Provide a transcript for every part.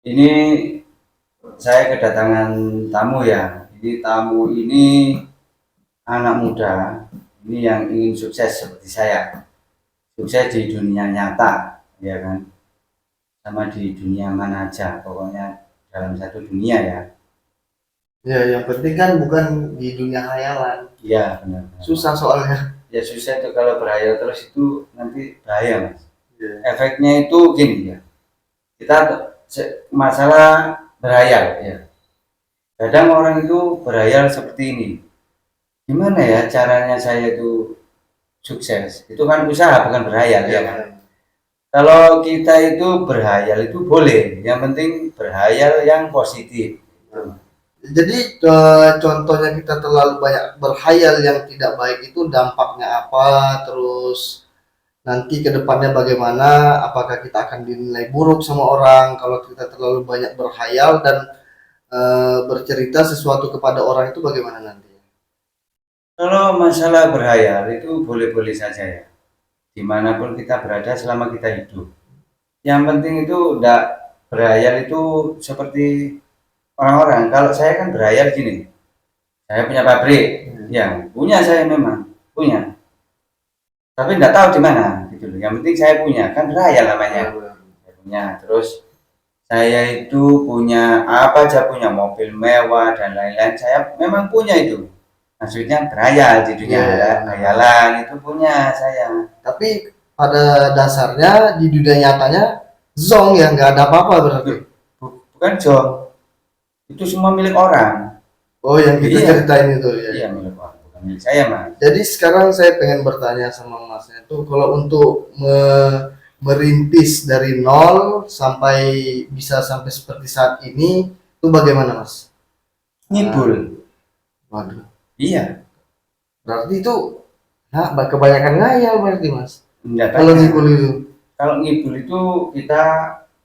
Ini saya kedatangan tamu ya. Ini tamu ini anak muda, ini yang ingin sukses seperti saya, sukses di dunia nyata, ya kan, sama di dunia mana aja, pokoknya dalam satu dunia ya. Ya, yang penting kan bukan di dunia hayalan. Iya benar. Susah soalnya. Ya susah itu kalau berhayal terus itu nanti bahaya mas. Ya. Efeknya itu gini ya, kita masalah berhayal ya. Kadang orang itu berhayal seperti ini. Gimana ya caranya saya itu sukses? Itu kan usaha bukan berhayal ya kan. Kalau kita itu berhayal itu boleh, yang penting berhayal yang positif. Jadi contohnya kita terlalu banyak berhayal yang tidak baik itu dampaknya apa? Terus nanti ke depannya bagaimana? Apakah kita akan dinilai buruk sama orang kalau kita terlalu banyak berhayal dan bercerita sesuatu kepada orang itu bagaimana nanti? Kalau masalah berhayal itu boleh-boleh saja ya, dimanapun kita berada selama kita hidup. Yang penting itu tidak berhayal itu seperti orang-orang. Kalau saya kan berhayal gini, saya punya pabrik, ya punya saya memang punya, tapi tidak tahu di mana gitu loh. Yang penting saya punya, kan berhayal namanya. Saya punya, terus saya itu punya apa aja, punya mobil mewah dan lain-lain. Saya memang punya itu. Maksudnya berhayal di dunia hayalan itu punya saya. Tapi pada dasarnya di dunia nyatanya zong ya nggak ada apa-apa berarti. Bukan Jong, itu semua milik orang. Oh yang kita ceritain itu ya. Iya milik orang, bukan milik saya mas. Jadi sekarang saya pengen bertanya sama masnya itu kalau untuk merintis dari nol sampai bisa sampai seperti saat ini itu bagaimana mas? Ngibul. Waduh. Iya. Berarti itu kebanyakan ngayal berarti mas. Enggak, kalau ngibul itu. Kalau ngibul itu kita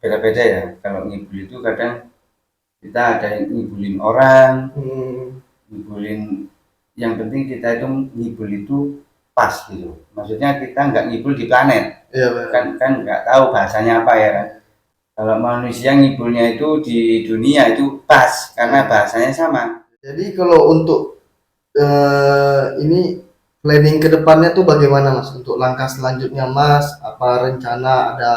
beda-beda ya. Kalau ngibul itu kadang kita ada yang ngibulin orang, ngibulin. Yang penting kita itu ngibul itu pas gitu. Maksudnya kita nggak ngibul di planet. Iya, kan nggak tahu bahasanya apa ya kan. Kalau manusia ngibulnya itu di dunia itu pas karena bahasanya sama. Jadi kalau untuk ini planning ke depannya tuh bagaimana mas? Untuk langkah selanjutnya mas, apa rencana ada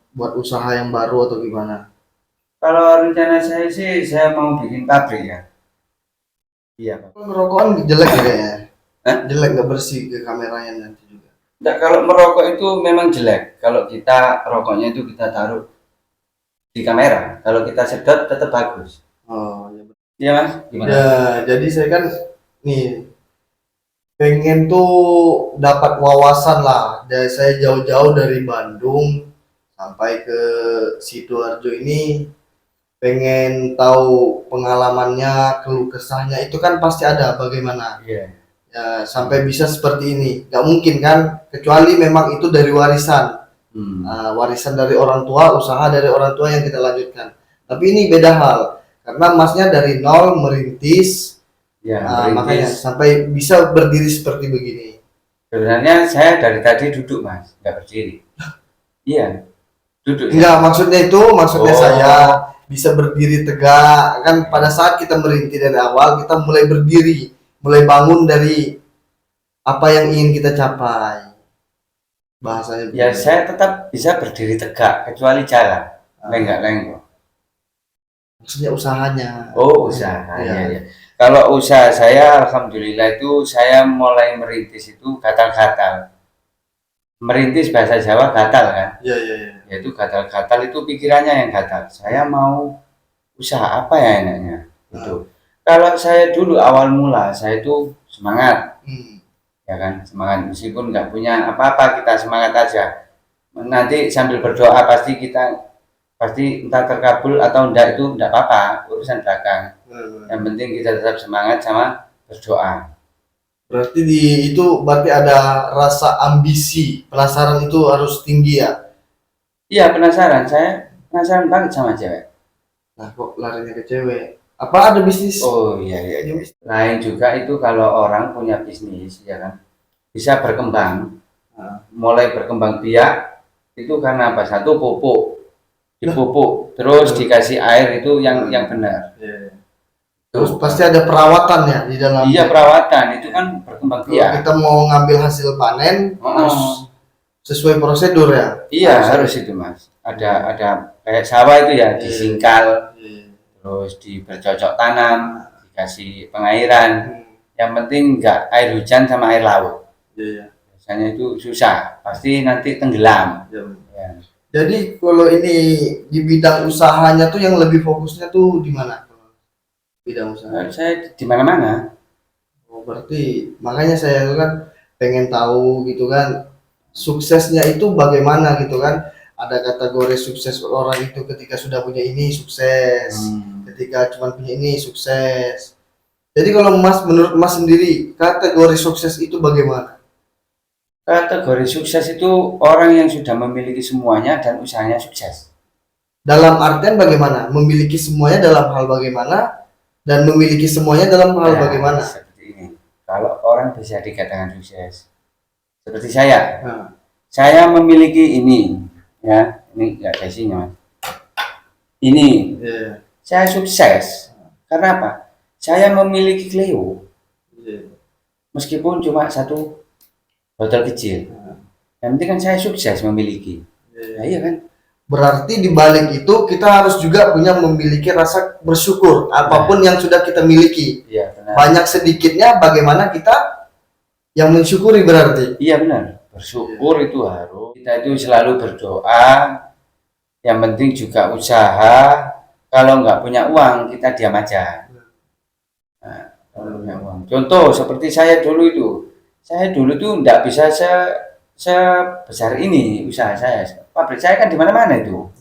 buat usaha yang baru atau gimana? Kalau rencana saya sih saya mau bikin pabrik ya. Iya Pak. Merokokan jelek ya kayaknya. Jelek nggak bersih ke kameranya nanti juga. Enggak, kalau merokok itu memang jelek. Kalau kita rokoknya itu kita taruh di kamera. Kalau kita sedot tetap bagus. Oh ya. Iya mas? Gimana? Ya, jadi saya kan nih pengen tuh dapat wawasan lah. Dari saya jauh-jauh dari Bandung sampai ke Sidoarjo ini pengen tahu pengalamannya, keluh kesahnya itu kan pasti ada bagaimana. Iya. Ya, sampai bisa seperti ini. Gak mungkin kan, kecuali memang itu dari warisan. Warisan dari orang tua, usaha dari orang tua yang kita lanjutkan. Tapi ini beda hal, karena masnya dari nol merintis, Ya, makanya sampai bisa berdiri seperti begini. sebenarnya saya dari tadi duduk mas, nggak berdiri. Iya, duduk. Enggak, maksudnya saya bisa berdiri tegak kan pada saat kita merintis dari awal kita mulai berdiri, mulai bangun dari apa yang ingin kita capai. Bahasanya ya saya tetap bisa berdiri tegak kecuali jalan lenggak-lenggok. Maksudnya usahanya. Oh usaha ya. Kalau usaha saya alhamdulillah itu saya mulai merintis itu gatal-gatal. Merintis bahasa Jawa gatal kan? Iya. Yaitu gatal-gatal itu pikirannya yang gatal. Saya mau usaha apa ya enaknya itu. Kalau saya dulu awal mula saya itu semangat. Ya kan, semangat meskipun nggak punya apa-apa kita semangat aja. Nanti sambil berdoa pasti entah terkabul atau enggak itu enggak apa-apa, urusan belakang. Yang penting kita tetap semangat sama berdoa. Berarti berarti ada rasa ambisi, penasaran itu harus tinggi ya? Iya penasaran, saya penasaran banget sama cewek. Nah kok larinya ke cewek? Apa ada bisnis? Oh iya. Lain juga itu kalau orang punya bisnis ya kan, bisa berkembang, mulai berkembang biak itu karena apa? Satu pupuk. dipupuk, terus dikasih air itu yang benar. Terus pasti ada perawatan ya di dalam. Iya, perawatan itu kan berkembang Kalau biak. kita mau ngambil hasil panen harus Oh, sesuai prosedur ya. iya harus itu Mas. Ada kayak sawah itu ya disingkal, terus bercocok tanam, dikasih pengairan. Yang penting enggak air hujan sama air laut. Biasanya itu susah, pasti nanti tenggelam. Ya. Jadi kalau ini di bidang usahanya tuh yang lebih fokusnya tuh di mana? Bidang usaha. Saya di mana-mana. Oh, berarti makanya saya tuh kan pengen tahu gitu kan suksesnya itu bagaimana gitu kan. Ada kategori sukses orang itu ketika sudah punya ini sukses, ketika cuma punya ini sukses. Jadi kalau Mas, menurut Mas sendiri, kategori sukses itu bagaimana? Kategori sukses itu orang yang sudah memiliki semuanya dan usahanya sukses. Dalam artian bagaimana? Memiliki semuanya dalam hal bagaimana dan memiliki semuanya dalam hal Nah, bagaimana? seperti ini. Kalau orang bisa dikatakan sukses, seperti saya. Saya memiliki ini, ya, ini nggak ada isinya, Mas. Ini, saya sukses. Karena apa? Saya memiliki Clio, meskipun cuma satu botol kecil. Yang penting kan saya sukses memiliki. Nah, iya kan? Berarti di balik itu kita harus juga punya memiliki rasa bersyukur apapun yang sudah kita miliki. Iya, benar. Banyak sedikitnya bagaimana kita yang mensyukuri berarti. Iya benar. Bersyukur itu harus. Kita itu selalu berdoa. Yang penting juga usaha. Kalau nggak punya uang, kita diam aja. Nah, kalau punya uang. Contoh seperti saya dulu itu. Saya dulu tuh nggak bisa sebesar ini usaha saya. Pabrik saya kan di mana-mana itu.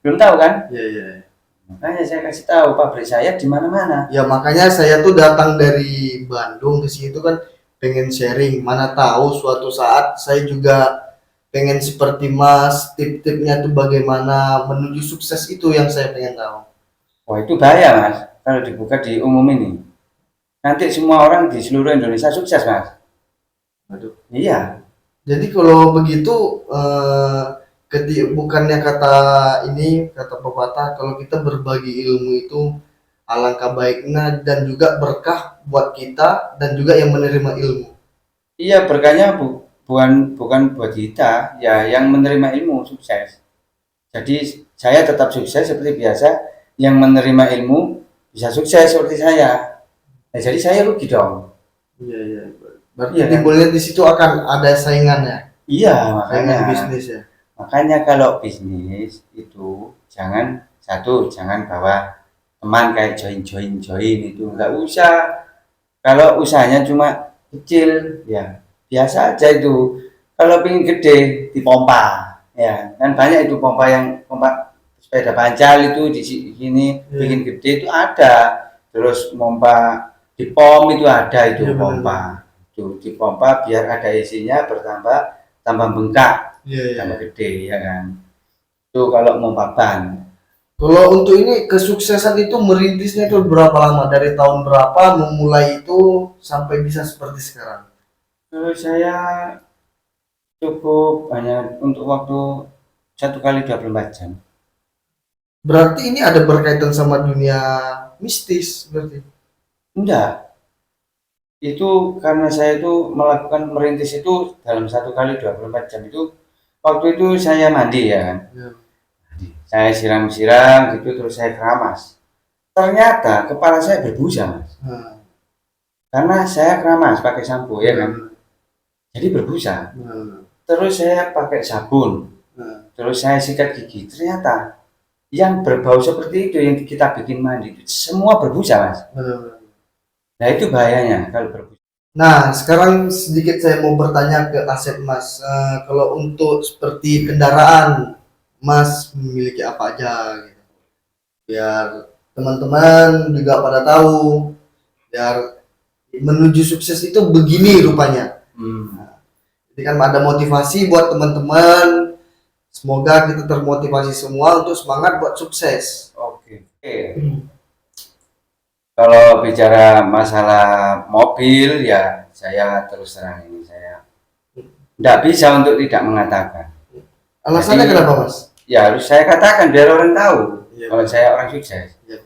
Belum tahu kan? Makanya saya kasih tahu pabrik saya di mana-mana. Ya makanya saya tuh datang dari Bandung ke sini tuh kan pengen sharing. Mana tahu suatu saat saya juga pengen seperti Mas, tip-tipnya tuh bagaimana menuju sukses itu yang saya pengen tahu. Wah itu bahaya Mas. Kalau dibuka di umum ini. Nanti semua orang di seluruh Indonesia sukses Mas. Aduh. Iya. Jadi kalau begitu bukannya kata pepatah kalau kita berbagi ilmu itu alangkah baiknya dan juga berkah buat kita dan juga yang menerima ilmu. Iya berkahnya bukan buat kita, ya yang menerima ilmu sukses. Jadi saya tetap sukses seperti biasa, yang menerima ilmu bisa sukses seperti saya. Nah, jadi saya rugi dong. Iya. Berarti Iya, kan? timbulnya di situ akan ada saingannya. Iya Saingan makanya. bisnis ya. Makanya kalau bisnis itu jangan bawa teman kayak join itu nggak usah. Kalau usahanya cuma kecil ya biasa aja itu. Kalau pengen gede dipompa ya kan banyak itu pompa sepeda pancal itu di sini bikin gede itu ada. Terus pompa dipom itu ada itu pompa. Itu dipompa biar ada isinya tambah bengkak. Tambah gede ya kan. Itu kalau mau papan. Kalau untuk ini kesuksesan itu merintisnya itu berapa lama? Dari tahun berapa memulai itu sampai bisa seperti sekarang? Kalau saya cukup hanya untuk waktu 1 kali 24 jam. Berarti ini ada berkaitan sama dunia mistis berarti. Enggak. Itu karena saya itu melakukan merintis itu dalam 1 kali 24 jam itu waktu itu saya mandi ya kan. Saya siram-siram gitu terus saya keramas. Ternyata kepala saya berbusa Mas. Karena saya keramas pakai sampo ya kan. Jadi berbusa. Terus saya pakai sabun. Terus saya sikat gigi. Ternyata yang berbau seperti itu yang kita bikin mandi itu semua berbusa Mas. Nah itu bahayanya kalau berbusa. Nah sekarang sedikit saya mau bertanya ke Asep Mas. Kalau untuk seperti kendaraan Mas memiliki apa aja gitu. Biar teman-teman juga pada tahu biar menuju sukses itu begini rupanya. Jadi kan ada motivasi buat teman-teman. Semoga kita termotivasi semua untuk semangat buat sukses. Oke. Kalau bicara masalah mobil ya saya terus terang ini saya tidak bisa untuk tidak mengatakan. Alasannya Jadi, kenapa Mas? ya harus saya katakan biar orang tahu Iya. kalau saya orang sukses. Iya.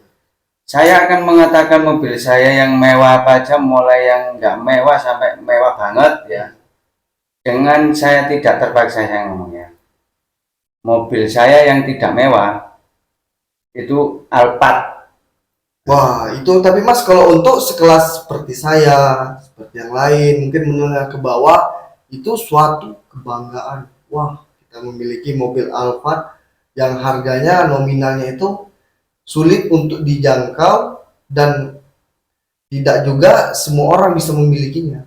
Saya akan mengatakan mobil saya yang mewah apa aja, mulai yang nggak mewah sampai mewah banget ya. Dengan saya tidak terpaksa saya ngomongnya. Mobil saya yang tidak mewah itu Alphard. Wah, itu tapi Mas kalau untuk sekelas seperti saya, seperti yang lain, mungkin menengah ke bawah, itu suatu kebanggaan. Wah, kita memiliki mobil Alphard yang harganya nominalnya itu sulit untuk dijangkau dan tidak juga semua orang bisa memilikinya.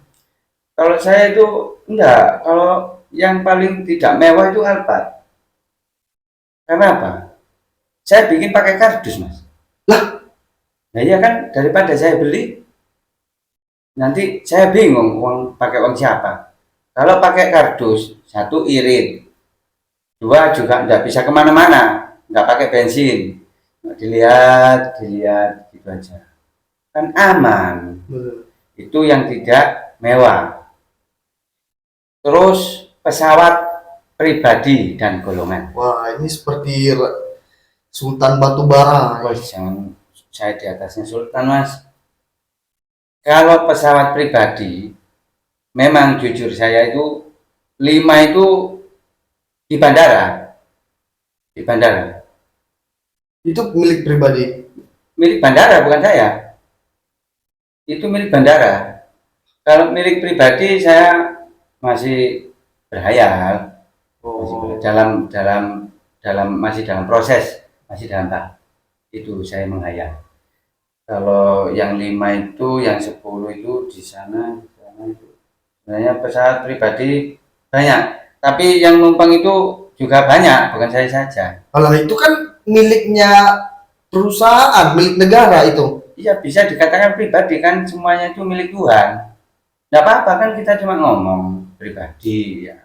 Kalau saya itu enggak, kalau yang paling tidak mewah itu Alphard. Karena apa? Saya bikin pakai kardus, Mas. Nah iya kan, daripada saya beli, nanti saya bingung pakai uang siapa. Kalau pakai kardus, satu irit, dua juga nggak bisa kemana-mana, nggak pakai bensin. Dilihat gitu aja. Kan aman. Itu yang tidak mewah. Terus pesawat pribadi dan golongan. Wah, ini seperti Sultan Batubara. Oh, jangan saya di atasnya Sultan, Mas. Kalau pesawat pribadi, memang jujur saya itu 5 itu di bandara. Di bandara. Itu milik pribadi. Milik bandara bukan saya. Itu milik bandara. Kalau milik pribadi saya masih berhayal. Masih masih dalam proses, masih dalam tahap. Itu saya menghayal. Kalau yang 5 itu, yang 10 itu di sana itu. Sebenarnya pesawat pribadi banyak, tapi yang numpang itu juga banyak, bukan saya saja. Kalau itu kan miliknya perusahaan, milik negara itu. Iya, bisa dikatakan pribadi kan, semuanya itu milik Tuhan. Nggak apa-apa kan, kita cuma ngomong pribadi ya.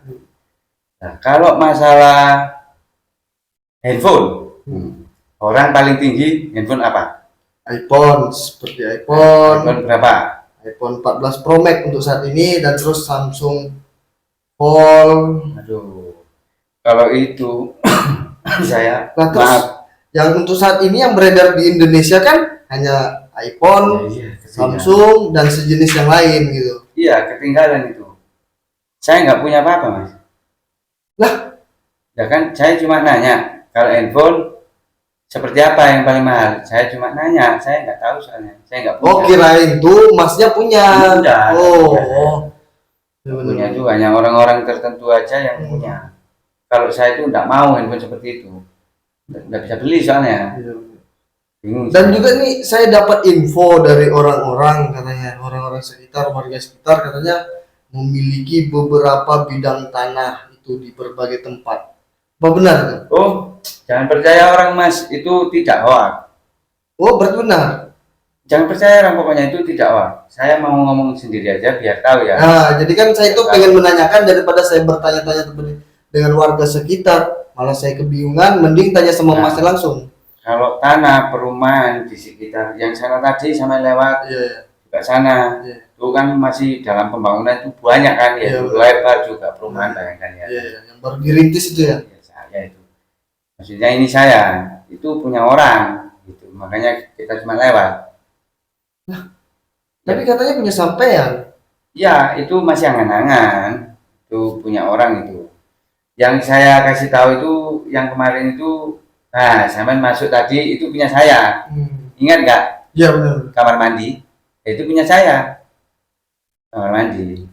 Nah, kalau masalah handphone, orang paling tinggi handphone apa? iPhone, seperti iPhone Berapa? iPhone 14 Pro Max untuk saat ini, dan terus Samsung Fold. Aduh, kalau itu saya Nah, terus maaf. yang untuk saat ini yang beredar di Indonesia kan hanya iPhone, Samsung, dan sejenis yang lain gitu. Iya, ketinggalan itu. Saya nggak punya apa-apa, Mas. Lah, ya kan, saya cuma nanya kalau handphone seperti apa yang paling mahal. Saya cuma nanya, saya nggak tahu soalnya. Saya nggak punya. oh kirain tuh Masnya punya. Enggak, Bener. punya itu hanya orang-orang tertentu aja yang punya. Kalau saya itu nggak mau handphone seperti itu, nggak bisa beli soalnya. Bingung. Dan juga nih saya dapat info dari orang-orang, katanya orang-orang sekitar, warga sekitar katanya memiliki beberapa bidang tanah itu di berbagai tempat. Apa benar tuh? Oh, jangan percaya orang, Mas, itu tidak hoax. Oh, berarti benar. Jangan percaya orang, pokoknya itu tidak hoax. Saya mau ngomong sendiri aja biar tahu ya. Nah, jadi kan saya itu pengen menanyakan, daripada saya bertanya-tanya dengan warga sekitar, malah saya kebingungan, mending tanya sama Mas langsung. Kalau tanah perumahan di sekitar yang sana tadi sama lewat juga sana, itu kan masih dalam pembangunan, itu banyak kan ya, lebar juga perumahan, bayangkan ya. Yang baru dirintis itu ya. Saya itu, maksudnya ini saya itu punya orang, gitu, makanya kita cuma lewat. Tapi katanya punya sampean. Ya, itu masih angan-angan, itu punya orang itu. Yang saya kasih tahu itu yang kemarin itu, nah, sampean masuk tadi itu punya saya. Ingat nggak? Iya benar. Kamar mandi, itu punya saya. Kamar mandi.